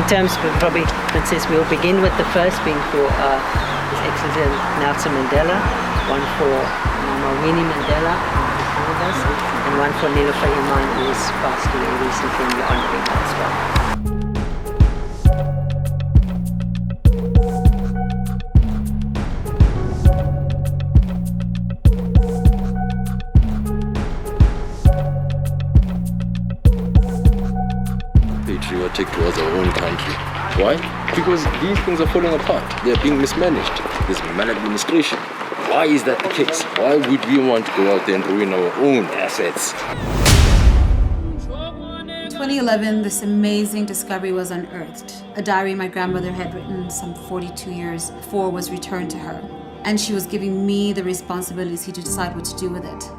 terms, but probably, Princess, we'll begin with the first being for His Excellency Nelson Mandela, one for Mama Winnie Mandela, who's with us, and one for Nelson Mandela, who was passed away recently, and we're honoring that as well. Patriotic towards our own country. Why? Because these things are falling apart. They're being mismanaged. There's maladministration. Why is that the case? Why would we want to go out there and ruin our own assets? 2011, this amazing discovery was unearthed. A diary my grandmother had written some 42 years before was returned to her. And she was giving me the responsibility to decide what to do with it.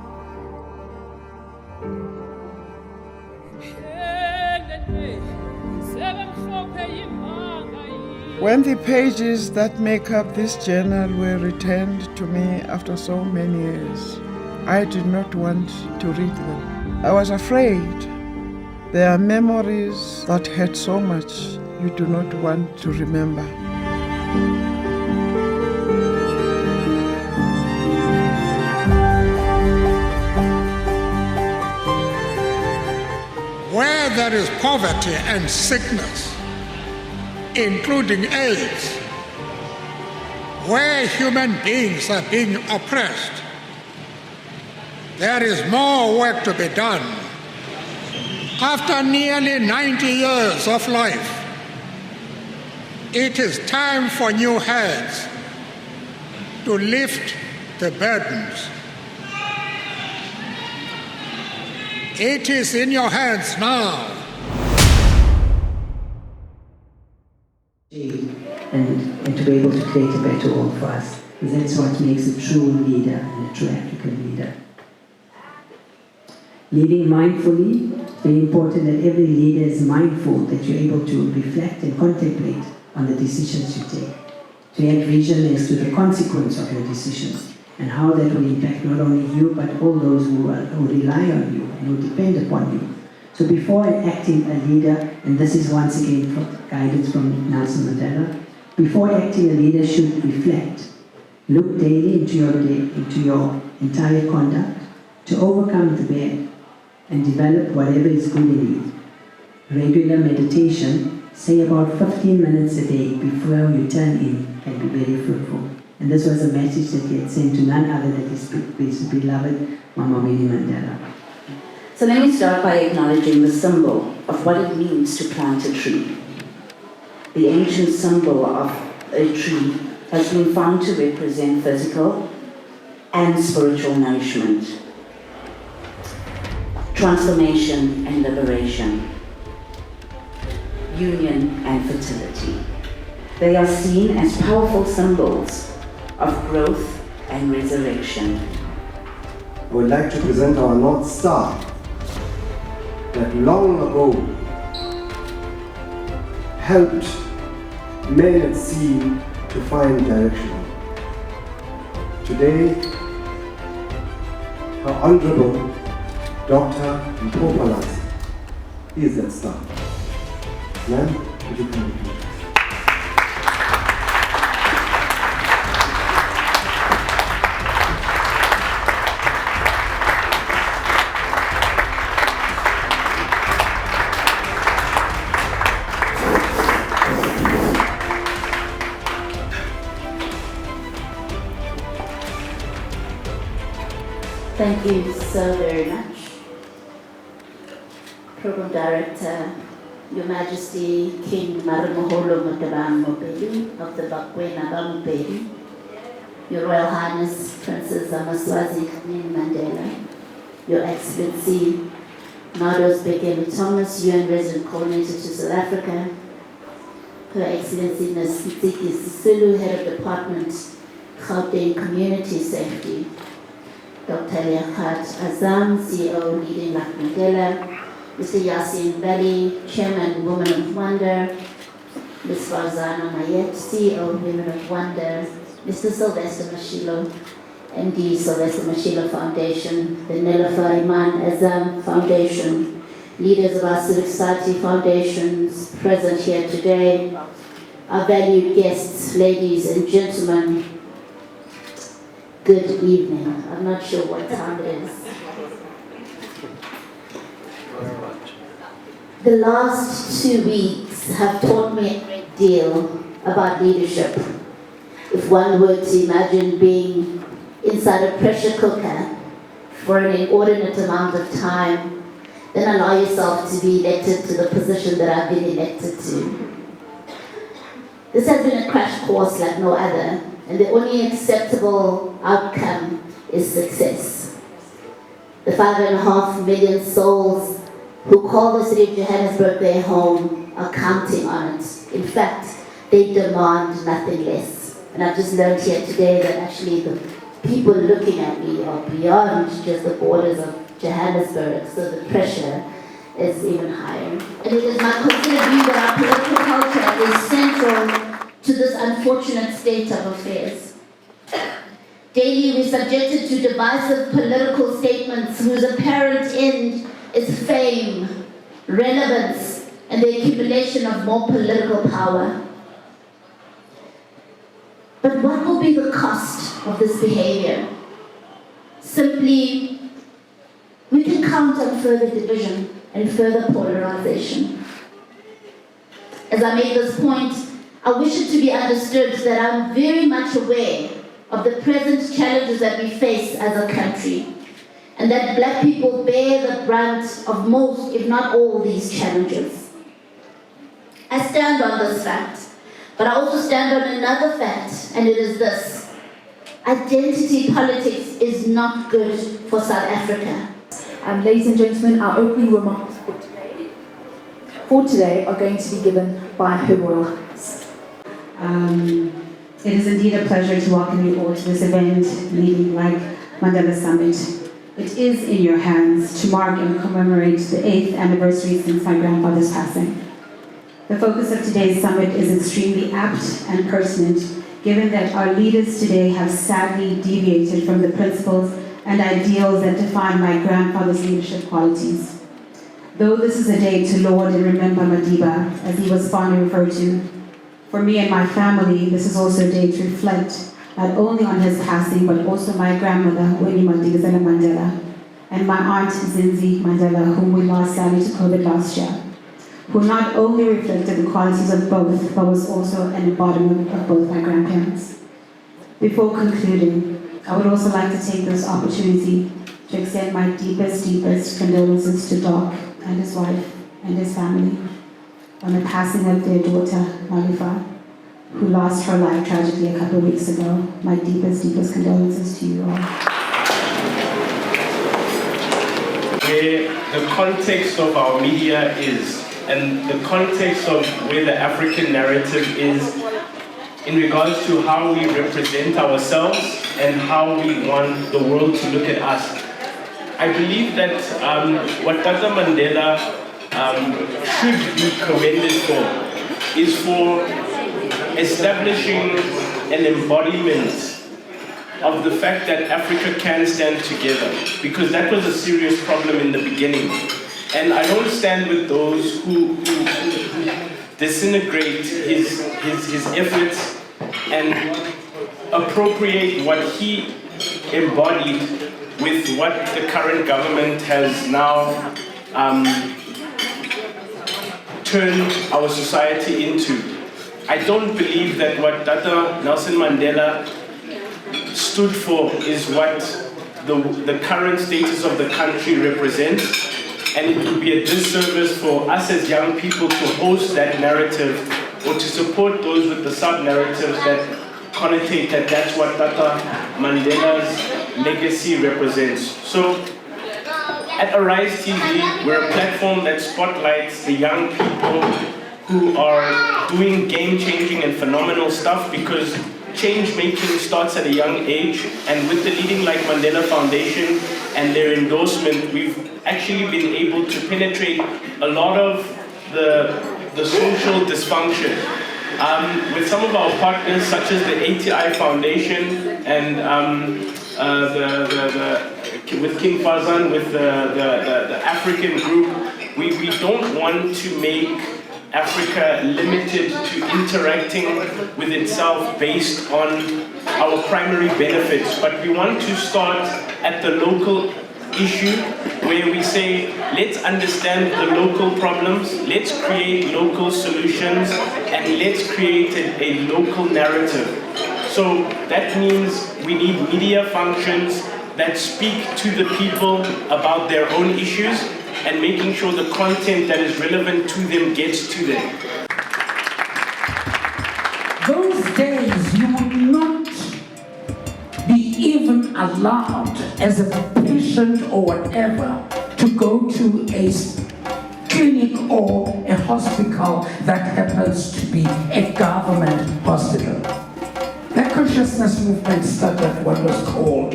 When the pages that make up this journal were returned to me after so many years, I did not want to read them. I was afraid. There are memories that hurt so much you do not want to remember. Where there is poverty and sickness, including AIDS, where human beings are being oppressed, there is more work to be done. After nearly 90 years of life, it is time for new heads to lift the burdens. It is in your hands now. And to be able to create a better world for us, because that's what makes a true leader and a true African leader. Leading mindfully, it's very important that every leader is mindful, that you're able to reflect and contemplate on the decisions you take, to have vision as to the consequence of your decisions and how that will impact not only you but all those who rely on you and who depend upon you. So before acting a leader, and this is once again guidance from Nelson Mandela, before acting a leader should reflect, look daily into your entire conduct to overcome the bad and develop whatever is good in you. Regular meditation, say about 15 minutes a day before you turn in, can be very fruitful. And this was a message that he had sent to none other than his beloved Mama Winnie Mandela. So let me start by acknowledging the symbol of what it means to plant a tree. The ancient symbol of a tree has been found to represent physical and spiritual nourishment, transformation and liberation, union and fertility. They are seen as powerful symbols of growth and resurrection. I would like to present our North Star that long ago helped men at sea to find direction. Today, our Honorable Dr. Mpopalas is that star. Ma'am, would you come with me? Thank you so very much. Program Director, Your Majesty King Marumoholo Mutabang Mopedi of the Bakwena Mopedi, Your Royal Highness Princess Amaswazi Winnie Mandela, Your Excellency Nados Bekele Thomas, UN Resident Coordinator to South Africa, Her Excellency Nasitiki Sisulu, Head of Department, Gauteng Community Safety, Dr. Liaquat Azam, CEO leading Black Mandela, Mr. Yasin Bali, Chairman Women of Wonder, Ms. Farzana Mayet, CEO Women of Wonder, Mr. Sylvester Mashilo, MD Sylvester Mashilo Foundation, the Nelson Mandela Azam Foundation, leaders of our civic society foundations present here today, our valued guests, ladies and gentlemen, good evening. I'm not sure what time it is. The last 2 weeks have taught me a great deal about leadership. If one were to imagine being inside a pressure cooker for an inordinate amount of time, then allow yourself to be elected to the position that I've been elected to. This has been a crash course like no other, and the only acceptable outcome is success. The 5.5 million souls who call the city of Johannesburg their home are counting on it. In fact, they demand nothing less. And I've just learned here today that actually the people looking at me are beyond just the borders of Johannesburg, so the pressure is even higher. And it is my considered view that our political culture is central to this unfortunate state of affairs. Daily we're subjected to divisive political statements whose apparent end is fame, relevance, and the accumulation of more political power. But what will be the cost of this behavior? Simply, we can count on further division and further polarization. As I made this point, I wish it to be understood that I'm very much aware of the present challenges that we face as a country, and that Black people bear the brunt of most, if not all, these challenges. I stand on this fact, but I also stand on another fact, and it is this: identity politics is not good for South Africa. Ladies and gentlemen, our opening remarks for today are going to be given by Her Royal Highness. It is indeed a pleasure to welcome you all to this event, Leading Like Mandela Summit. It is in your hands to mark and commemorate the 8th anniversary since my grandfather's passing. The focus of today's summit is extremely apt and pertinent, given that our leaders today have sadly deviated from the principles and ideals that define my grandfather's leadership qualities. Though this is a day to laud and remember Madiba, as he was fondly referred to, for me and my family, this is also a day to reflect not only on his passing, but also my grandmother, Winnie Mandela, and my aunt, Zinzi Mandela, whom we lost sadly to COVID last year, who not only reflected the qualities of both, but was also an embodiment of both my grandparents. Before concluding, I would also like to take this opportunity to extend my deepest condolences to Doc and his wife and his family on the passing of their daughter, Marifa, who lost her life tragically a couple of weeks ago. My deepest condolences to you all. Where the context of our media is, and the context of where the African narrative is in regards to how we represent ourselves and how we want the world to look at us. I believe that what Tata Mandela should be commended for is for establishing an embodiment of the fact that Africa can stand together, because that was a serious problem in the beginning. And I don't stand with those who disintegrate his efforts and appropriate what he embodied with what the current government has now turned our society into. I don't believe that what Tata Nelson Mandela stood for is what the current status of the country represents, and it would be a disservice for us as young people to host that narrative or to support those with the sub-narratives that connotate that that's what Tata Mandela's legacy represents. So at Arise TV, we're a platform that spotlights the young people who are doing game-changing and phenomenal stuff, because change-making starts at a young age, and with the Leading Like Mandela Foundation and their endorsement, we've actually been able to penetrate a lot of the social dysfunction. With some of our partners, such as the ATI Foundation and with King Fazan, with the African group, We don't want to make Africa limited to interacting with itself based on our primary benefits, but we want to start at the local issue where we say, let's understand the local problems, let's create local solutions, and let's create a local narrative. So that means we need media functions that speak to the people about their own issues and making sure the content that is relevant to them gets to them. Those days you would not be even allowed as a patient or whatever to go to a clinic or a hospital that happens to be a government hospital. The consciousness movement started what was called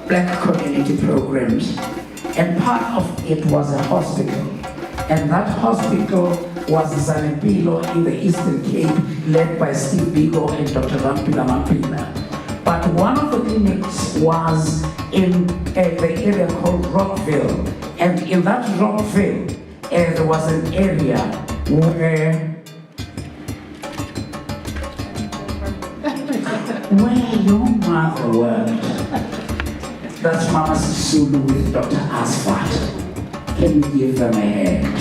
Black Community Programs, and part of it was a hospital, and that hospital was Zanepilo in the Eastern Cape, led by Steve Biko and Dr. Rampila Mampila. But one of the clinics was in the area called Rockville, and in that Rockville, there was an area where your mother worked. That's Mama Sisulu with Dr. Asphalt. Can you give them a hand?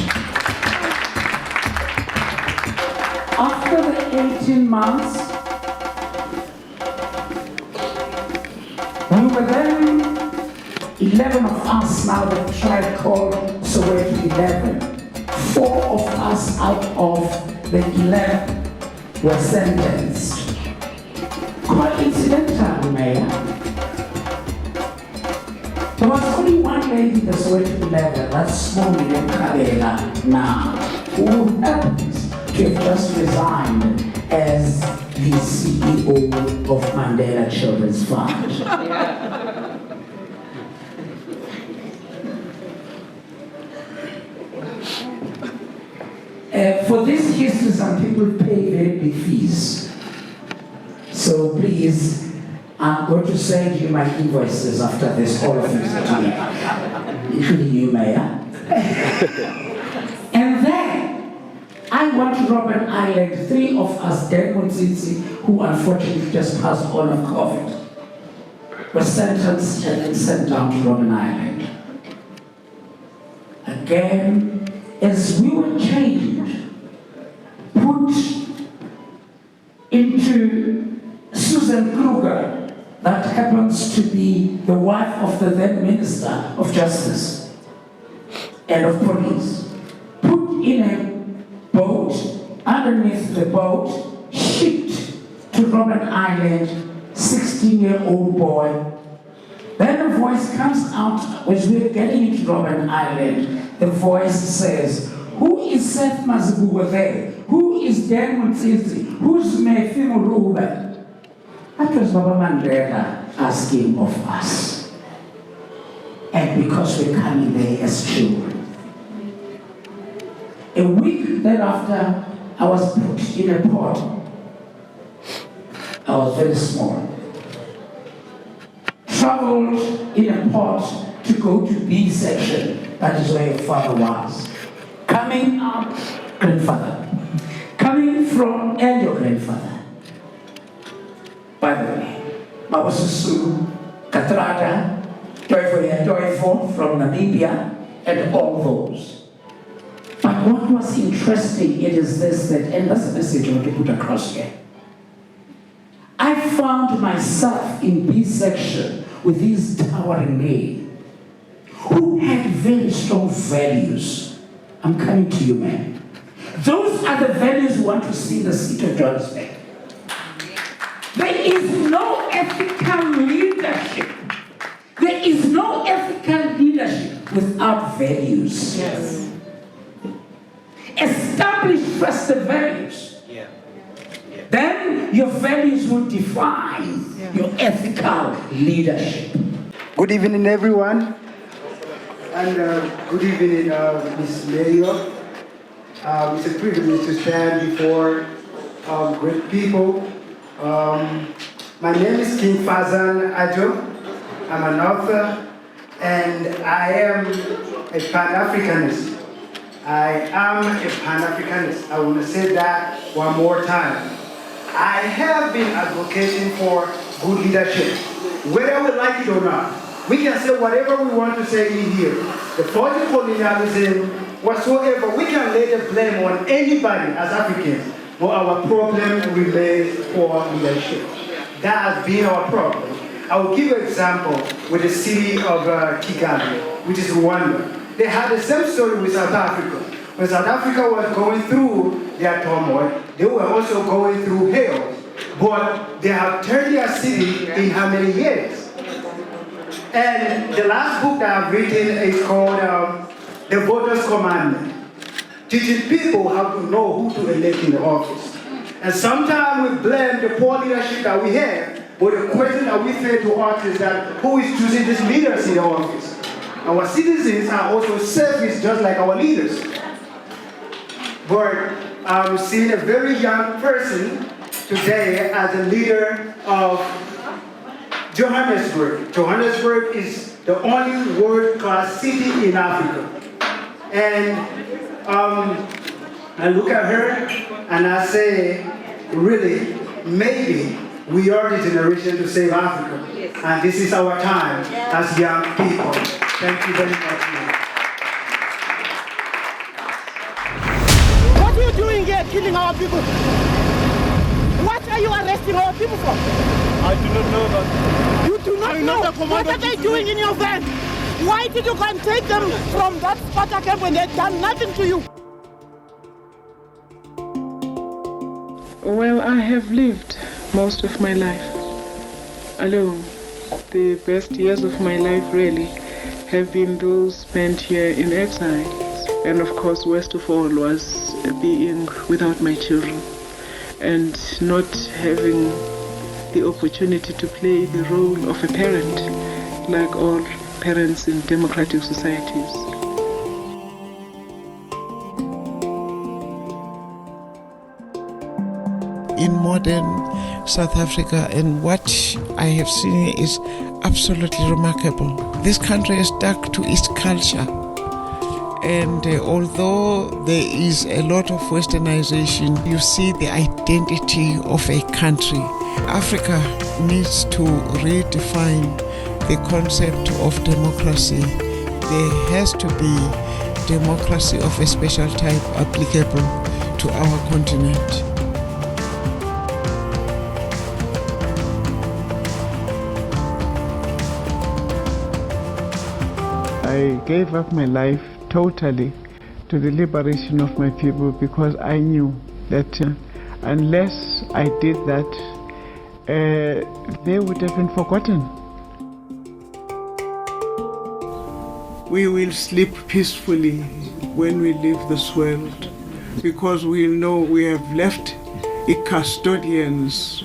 After the 18 months, we were then 11 of us, now the tribe called Soweto 11. 4 of us out of the 11 were sentenced. Coincidental, Mayor. There was only one lady in the Soweto 11, that's Smomile Kabela now, who happens to have just resigned as the CEO of Mandela Children's Fund. For this history, some people pay very big fees. So please, I'm going to send you my invoices after this, all of you, including you, Mayor. And then, I want to Robben Island, 3 of us, Dan Mutsitsi, who unfortunately just passed on of COVID, were sentenced and then sent down to Robben Island. Again, as we were changed, put into Susan Kruger, that happens to be the wife of the then Minister of Justice and of Police, put in a boat, underneath the boat, shipped to Robben Island, 16-year-old boy. Then a voice comes out as we're getting into Robben Island. The voice says, who is Seth Mazibuwe there? Who is Dan Mutsitsi? Who's Mefi Murube? That was Baba Mandela asking of us. And because we're coming there as children. A week thereafter, I was put in a pot. I was very small. Traveled in a pot to go to B section. That is where your father was. Coming up, grandfather. Coming from your grandfather. By the way, Baba Susu, Katrada, Toifo from Namibia, and all those. But what was interesting, it is this, that, and that's the message I want to put across here. I found myself in B section with these towering men who had very strong values. I'm coming to you, man. Those are the values we want to see in the city of Johannesburg. There is no ethical leadership. There is no ethical leadership without values. Yes. Establish first the values. Then your values will define your ethical leadership. Good evening, everyone. And good evening, Ms. Mayor. It's a privilege to stand before great people. My name is King Fazan Ajo. I'm an author, and I am a Pan-Africanist. I am a Pan-Africanist. I want to say that one more time. I have been advocating for good leadership, whether we like it or not. We can say whatever we want to say in here. The colonialism, whatsoever, we can lay the blame on anybody as Africans, but our problem remains poor leadership. That has been our problem. I will give you an example with the city of Kigali, which is Rwanda. They had the same story with South Africa. When South Africa was going through their turmoil, they were also going through hell. But they have turned their city in how many years? And the last book that I've written is called The Voter's Commandment, teaching people how to know who to elect in the office. And sometimes we blame the poor leadership that we have, but the question that we fail to ask is that who is choosing these leaders in the office? Our citizens are also selfish just like our leaders. But I'm seeing a very young person today as a leader of Johannesburg. Johannesburg is the only world-class city in Africa. And I look at her and I say, really, maybe we are the generation to save Africa. And this is our time as young people. Thank you very much. What are you doing here, killing our people? What are you arresting our people for? I do not know that. You do not know? What are they doing in your van? Why did you go and take them from that Sparta camp when they've done nothing to you? Well, I have lived most of my life alone. The best years of my life really have been those spent here in exile. And of course, worst of all was being without my children and not having the opportunity to play the role of a parent like all parents in democratic societies. In modern South Africa, and what I have seen is absolutely remarkable. This country is stuck to its culture. And although there is a lot of westernization, you see the identity of a country. Africa needs to redefine the concept of democracy. There has to be democracy of a special type applicable to our continent. I gave up my life totally to the liberation of my people because I knew that unless I did that, they would have been forgotten. We will sleep peacefully when we leave this world because we know we have left the custodians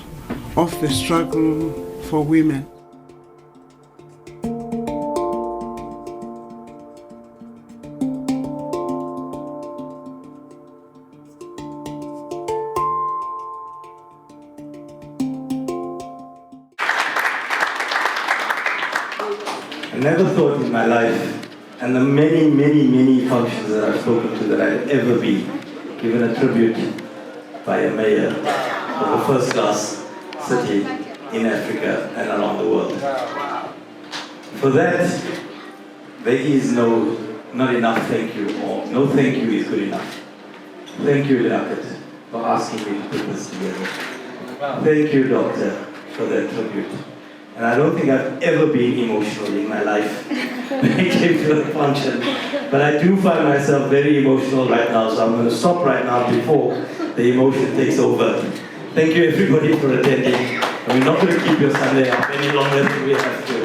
of the struggle for women. I never thought in my life, and the many, many, many functions that I've spoken to, that I'd ever be given a tribute by a mayor of a first-class city in Africa and around the world. For that, there is not enough thank you, or no thank you is good enough. Thank you, Liaquat, for asking me to put this together. Thank you, Doctor, for that tribute. And I don't think I've ever been emotional in my life when it came to the function. But I do find myself very emotional right now, so I'm going to stop right now before the emotion takes over. Thank you everybody for attending. And we're not going to keep your Sunday up any longer than we have to.